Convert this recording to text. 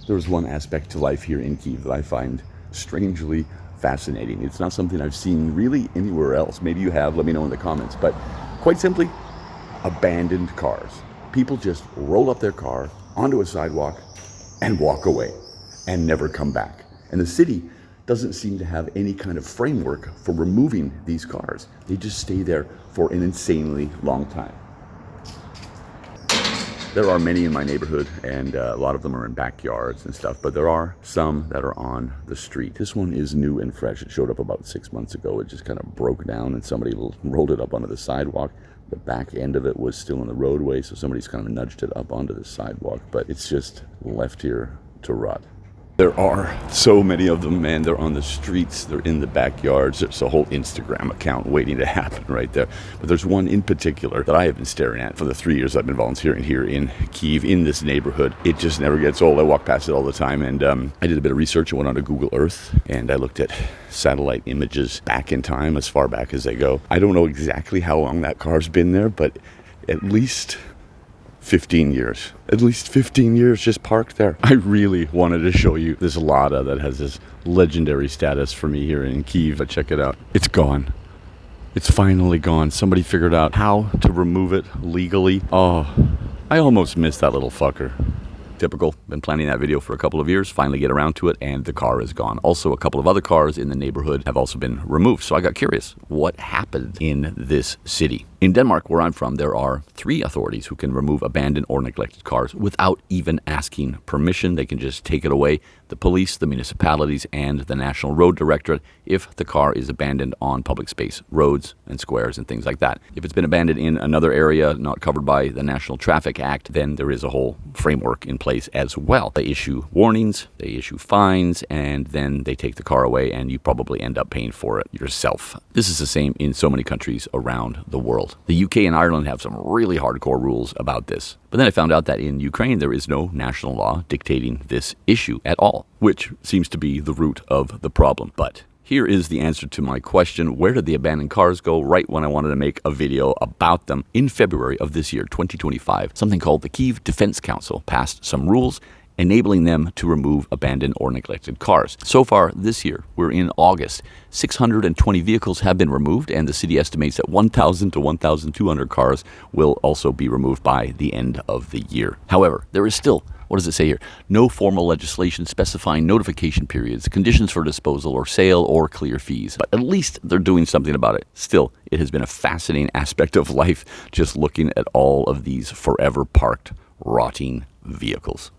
There's one aspect to life here in Kyiv that I find strangely fascinating. It's not something I've seen really anywhere else. Maybe you have, let me know in the comments. But quite simply, abandoned cars. People just roll up their car onto a sidewalk and walk away and never come back. And the city doesn't seem to have any kind of framework for removing these cars. They just stay there for an insanely long time. There are many in my neighborhood, and a lot of them are in backyards and stuff, but there are some that are on the street. This one is new and fresh. It showed up about 6 months ago. It just kind of broke down and somebody rolled it up onto the sidewalk. The back end of it was still in the roadway, so somebody's kind of nudged it up onto the sidewalk, but it's just left here to rot. There are so many of them, man. They're on the streets, they're in the backyards. There's a whole Instagram account waiting to happen right there. But there's one in particular that I have been staring at for the 3 years I've been volunteering here in Kyiv, in this neighborhood. It just never gets old. I walk past it all the time, and I did a bit of research. I went onto Google Earth, and I looked at satellite images back in time, as far back as they go. I don't know exactly how long that car's been there, but at least 15 years. At least 15 years just parked there. I really wanted to show you this Lada that has this legendary status for me here in Kyiv, but check it out. It's gone. It's finally gone. Somebody figured out how to remove it legally. Oh, I almost missed that little fucker. Typical. Been planning that video for a couple of years, finally get around to it, and the car is gone. Also, a couple of other cars in the neighborhood have also been removed. So I got curious, what happened in this city? In Denmark, where I'm from, there are 3 authorities who can remove abandoned or neglected cars without even asking permission. They can just take it away. The police, the municipalities, and the National Road Directorate if the car is abandoned on public space, roads and squares and things like that. If it's been abandoned in another area not covered by the National Traffic Act, then there is a whole framework in place as well. They issue warnings, they issue fines, and then they take the car away, and you probably end up paying for it yourself. This is the same in so many countries around the world. The UK and Ireland have some really hardcore rules about this. But then I found out that in Ukraine there is no national law dictating this issue at all, which seems to be the root of the problem. But here is the answer to my question: where did the abandoned cars go? Right when I wanted to make a video about them. In February of this year, 2025, something called the Kyiv Defense Council passed some rules enabling them to remove abandoned or neglected cars. So far this year, we're in August, 620 vehicles have been removed, and the city estimates that 1,000 to 1,200 cars will also be removed by the end of the year. However, there is still, what does it say here? No formal legislation specifying notification periods, conditions for disposal or sale, or clear fees. But at least they're doing something about it. Still, it has been a fascinating aspect of life just looking at all of these forever parked, rotting vehicles.